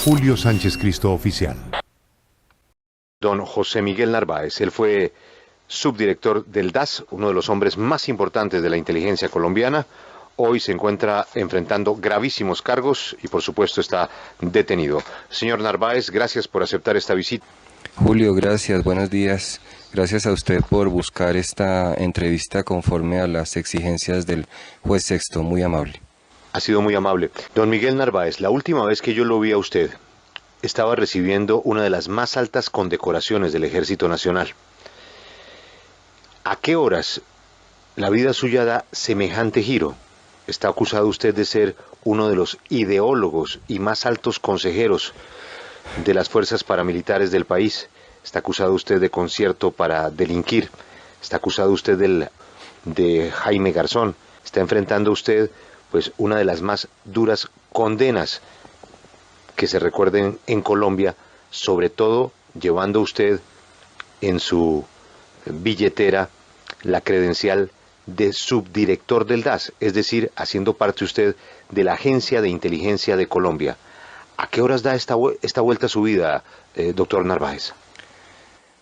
@Julio Sánchez Cristo Oficial. Don José Miguel Narváez, él fue subdirector del DAS, uno de los hombres más importantes de la inteligencia colombiana. Hoy se encuentra enfrentando gravísimos cargos y por supuesto está detenido. Señor Narváez, gracias por aceptar esta visita. Julio, gracias, buenos días. Gracias a usted por buscar esta entrevista conforme a las exigencias del juez sexto, muy amable. Ha sido muy amable. Don Miguel Narváez, la última vez que yo lo vi a usted, estaba recibiendo una de las más altas condecoraciones del Ejército Nacional. ¿A qué horas la vida suya da semejante giro? Está acusado usted de ser uno de los ideólogos y más altos consejeros de las fuerzas paramilitares del país. Está acusado usted de concierto para delinquir. Está acusado usted de Jaime Garzón. Está enfrentando usted pues una de las más duras condenas que se recuerden en Colombia, sobre todo llevando usted en su billetera la credencial de subdirector del DAS, es decir, haciendo parte usted de la Agencia de Inteligencia de Colombia. ¿A qué horas da esta vuelta a su vida, doctor Narváez?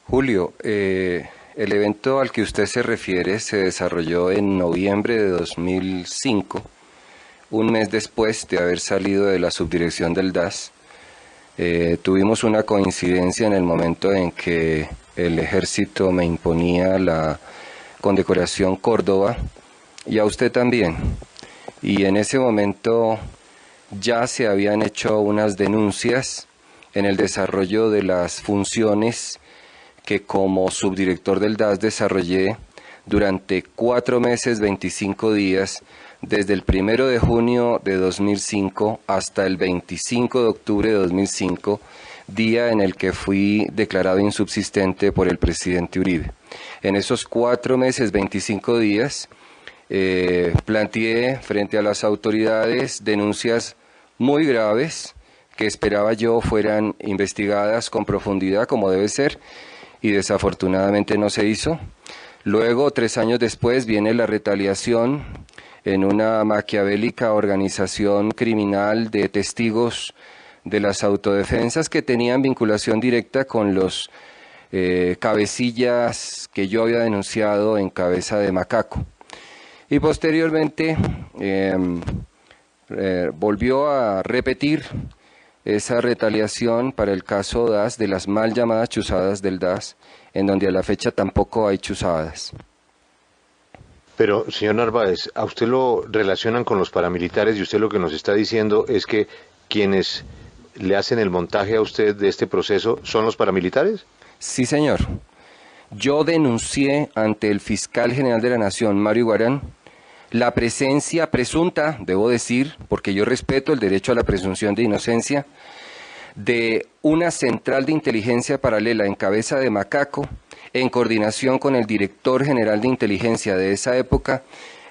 Julio, el evento al que usted se refiere se desarrolló en noviembre de 2005, un mes después de haber salido de la subdirección del DAS. Tuvimos una coincidencia en el momento en que el ejército me imponía la condecoración Córdoba y a usted también. Y en ese momento ya se habían hecho unas denuncias en el desarrollo de las funciones que como subdirector del DAS desarrollé durante 4 meses, 25 días, desde el 1 de junio de 2005 hasta el 25 de octubre de 2005, día en el que fui declarado insubsistente por el presidente Uribe. En esos 4 meses, 25 días, planteé frente a las autoridades denuncias muy graves que esperaba yo fueran investigadas con profundidad como debe ser y desafortunadamente no se hizo. Luego, 3 años después, viene la retaliación en una maquiavélica organización criminal de testigos de las autodefensas que tenían vinculación directa con los cabecillas que yo había denunciado en Cabeza de Macaco. Y posteriormente volvió a repetir esa retaliación para el caso DAS, de las mal llamadas chuzadas del DAS, en donde a la fecha tampoco hay chuzadas. Pero, señor Narváez, a usted lo relacionan con los paramilitares y usted lo que nos está diciendo es que quienes le hacen el montaje a usted de este proceso son los paramilitares. Sí, señor. Yo denuncié ante el fiscal general de la Nación, Mario Iguarán, la presencia presunta, debo decir, porque yo respeto el derecho a la presunción de inocencia, de una central de inteligencia paralela en Cabeza de Macaco, en coordinación con el director general de inteligencia de esa época,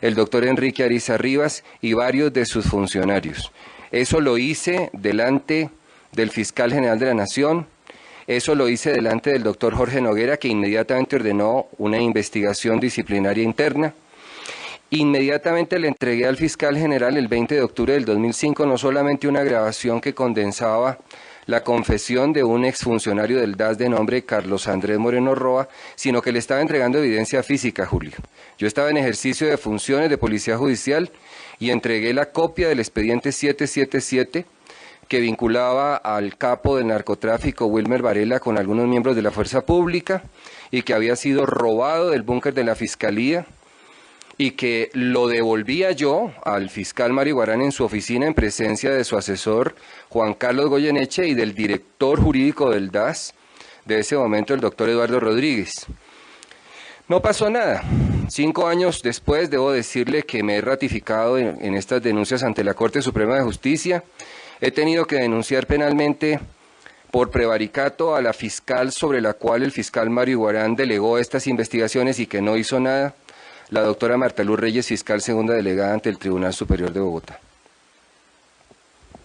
el doctor Enrique Ariza Rivas y varios de sus funcionarios. Eso lo hice delante del fiscal general de la Nación, eso lo hice delante del doctor Jorge Noguera, que inmediatamente ordenó una investigación disciplinaria interna. Inmediatamente le entregué al fiscal general el 20 de octubre del 2005 no solamente una grabación que condensaba la confesión de un exfuncionario del DAS de nombre Carlos Andrés Moreno Roa, sino que le estaba entregando evidencia física, Julio. Yo estaba en ejercicio de funciones de policía judicial y entregué la copia del expediente 777 que vinculaba al capo del narcotráfico Wilmer Varela con algunos miembros de la fuerza pública y que había sido robado del búnker de la Fiscalía y que lo devolvía yo al fiscal Mario Iguarán en su oficina en presencia de su asesor Juan Carlos Goyeneche y del director jurídico del DAS de ese momento, el doctor Eduardo Rodríguez. No pasó nada. 5 años después debo decirle que me he ratificado en estas denuncias ante la Corte Suprema de Justicia. He tenido que denunciar penalmente por prevaricato a la fiscal sobre la cual el fiscal Mario Iguarán delegó estas investigaciones y que no hizo nada, la doctora Marta Luz Reyes, fiscal segunda delegada ante el Tribunal Superior de Bogotá.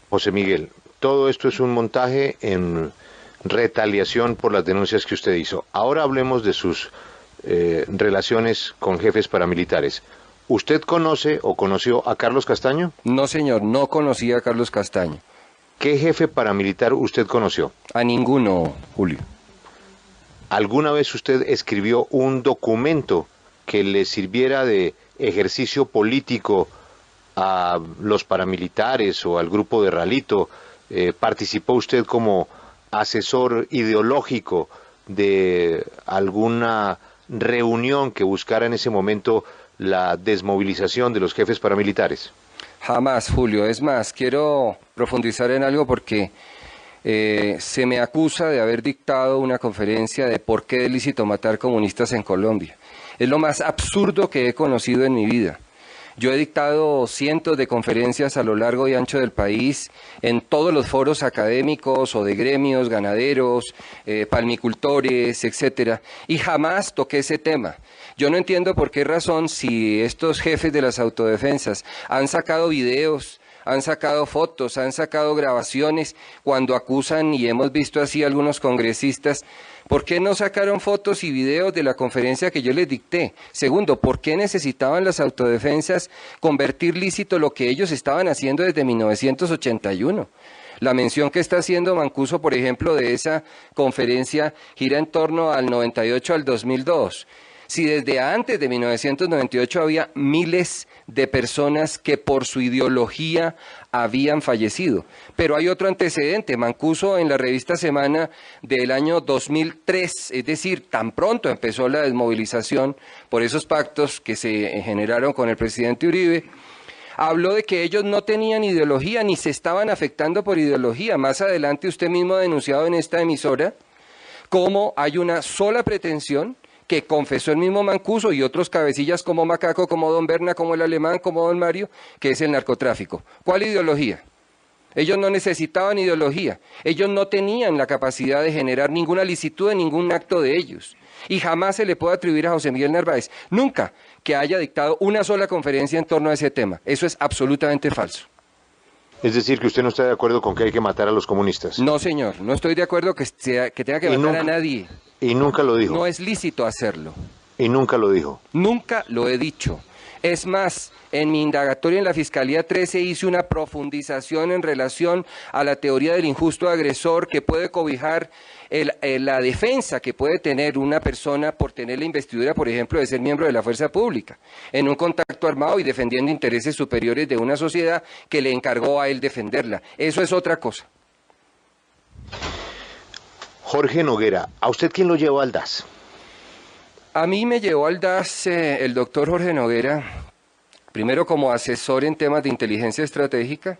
José Miguel, todo esto es un montaje en retaliación por las denuncias que usted hizo. Ahora hablemos de sus relaciones con jefes paramilitares. ¿Usted conoce o conoció a Carlos Castaño? No, señor, no conocía a Carlos Castaño. ¿Qué jefe paramilitar usted conoció? A ninguno, Julio. ¿Alguna vez usted escribió un documento que le sirviera de ejercicio político a los paramilitares o al grupo de Ralito? ¿Participó usted como asesor ideológico de alguna reunión que buscara en ese momento la desmovilización de los jefes paramilitares? Jamás, Julio. Es más, quiero profundizar en algo porque se me acusa de haber dictado una conferencia de por qué es lícito matar comunistas en Colombia. Es lo más absurdo que he conocido en mi vida. Yo he dictado cientos de conferencias a lo largo y ancho del país, en todos los foros académicos o de gremios, ganaderos, palmicultores, etcétera, y jamás toqué ese tema. Yo no entiendo por qué razón, si estos jefes de las autodefensas han sacado videos, han sacado fotos, han sacado grabaciones cuando acusan, y hemos visto así algunos congresistas, ¿por qué no sacaron fotos y videos de la conferencia que yo les dicté? Segundo, ¿por qué necesitaban las autodefensas convertir lícito lo que ellos estaban haciendo desde 1981? La mención que está haciendo Mancuso, por ejemplo, de esa conferencia gira en torno al 98 al 2002. Si desde antes de 1998 había miles de personas que por su ideología habían fallecido. Pero hay otro antecedente. Mancuso, en la revista Semana del año 2003, es decir, tan pronto empezó la desmovilización por esos pactos que se generaron con el presidente Uribe, habló de que ellos no tenían ideología ni se estaban afectando por ideología. Más adelante usted mismo ha denunciado en esta emisora cómo hay una sola pretensión que confesó el mismo Mancuso y otros cabecillas como Macaco, como Don Berna, como el Alemán, como Don Mario, que es el narcotráfico. ¿Cuál ideología? Ellos no necesitaban ideología, ellos no tenían la capacidad de generar ninguna licitud en ningún acto de ellos. Y jamás se le puede atribuir a José Miguel Narváez, nunca, que haya dictado una sola conferencia en torno a ese tema. Eso es absolutamente falso. Es decir, que usted no está de acuerdo con que hay que matar a los comunistas. No, señor, no estoy de acuerdo que tenga que matar a nadie. Y nunca lo dijo. No es lícito hacerlo. Y nunca lo dijo. Nunca lo he dicho. Es más, en mi indagatoria en la Fiscalía 13 hice una profundización en relación a la teoría del injusto agresor que puede cobijar la defensa que puede tener una persona por tener la investidura, por ejemplo, de ser miembro de la fuerza pública, en un contacto armado y defendiendo intereses superiores de una sociedad que le encargó a él defenderla. Eso es otra cosa. Jorge Noguera, ¿a usted quién lo llevó al DAS? A mí me llevó al DAS el doctor Jorge Noguera, primero como asesor en temas de inteligencia estratégica,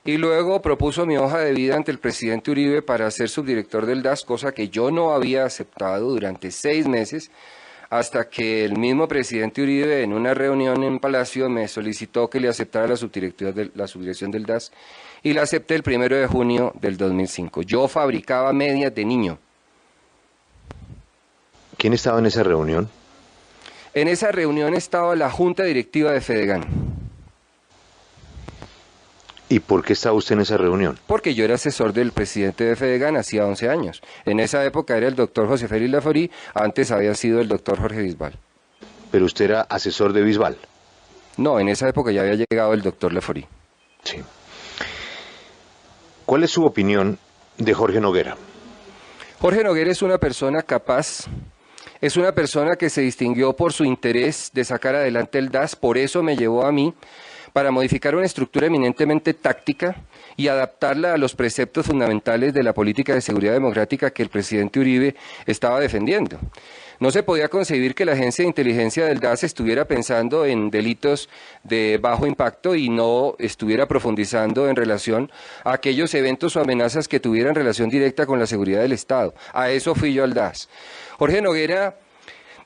y luego propuso mi hoja de vida ante el presidente Uribe para ser subdirector del DAS, cosa que yo no había aceptado durante 6 meses, hasta que el mismo presidente Uribe en una reunión en Palacio me solicitó que le aceptara la subdirección del DAS, y la acepté el 1 de junio del 2005. Yo fabricaba medias de niño. ¿Quién estaba en esa reunión? En esa reunión estaba la Junta Directiva de Fedegan. ¿Y por qué estaba usted en esa reunión? Porque yo era asesor del presidente de Fedegan hacía 11 años. En esa época era el doctor José Félix Laforí, antes había sido el doctor Jorge Bisbal. ¿Pero usted era asesor de Bisbal? No, en esa época ya había llegado el doctor Laforí. Sí. ¿Cuál es su opinión de Jorge Noguera? Jorge Noguera es una persona capaz, es una persona que se distinguió por su interés de sacar adelante el DAS, por eso me llevó a mí para modificar una estructura eminentemente táctica y adaptarla a los preceptos fundamentales de la política de seguridad democrática que el presidente Uribe estaba defendiendo. No se podía concebir que la agencia de inteligencia del DAS estuviera pensando en delitos de bajo impacto y no estuviera profundizando en relación a aquellos eventos o amenazas que tuvieran relación directa con la seguridad del Estado. A eso fui yo al DAS. Jorge Noguera,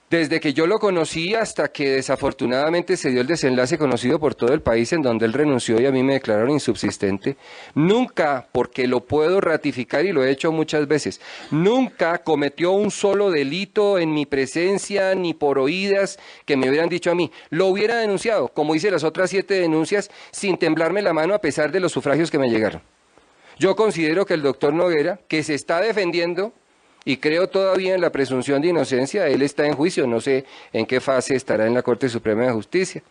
desde que yo lo conocí hasta que desafortunadamente se dio el desenlace conocido por todo el país en donde él renunció y a mí me declararon insubsistente, nunca, porque lo puedo ratificar y lo he hecho muchas veces, nunca cometió un solo delito en mi presencia ni por oídas que me hubieran dicho a mí. Lo hubiera denunciado, como hice las otras 7 denuncias, sin temblarme la mano a pesar de los sufragios que me llegaron. Yo considero que el doctor Noguera, que se está defendiendo, y creo todavía en la presunción de inocencia, él está en juicio, no sé en qué fase estará en la Corte Suprema de Justicia.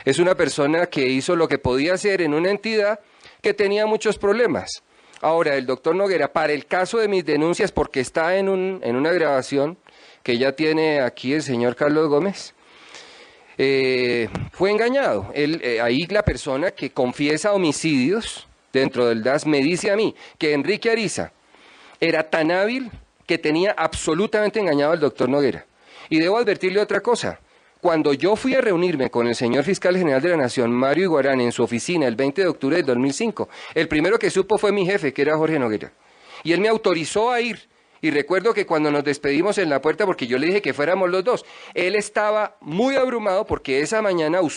Es una persona que hizo lo que podía hacer en una entidad que tenía muchos problemas. Ahora, el doctor Noguera, para el caso de mis denuncias, porque está en una grabación que ya tiene aquí el señor Carlos Gómez, fue engañado. Ahí la persona que confiesa homicidios dentro del DAS me dice a mí que Enrique Ariza era tan hábil que tenía absolutamente engañado al doctor Noguera. Y debo advertirle otra cosa. Cuando yo fui a reunirme con el señor fiscal general de la Nación, Mario Iguarán, en su oficina el 20 de octubre del 2005, el primero que supo fue mi jefe, que era Jorge Noguera. Y él me autorizó a ir. Y recuerdo que cuando nos despedimos en la puerta, porque yo le dije que fuéramos los dos, él estaba muy abrumado porque esa mañana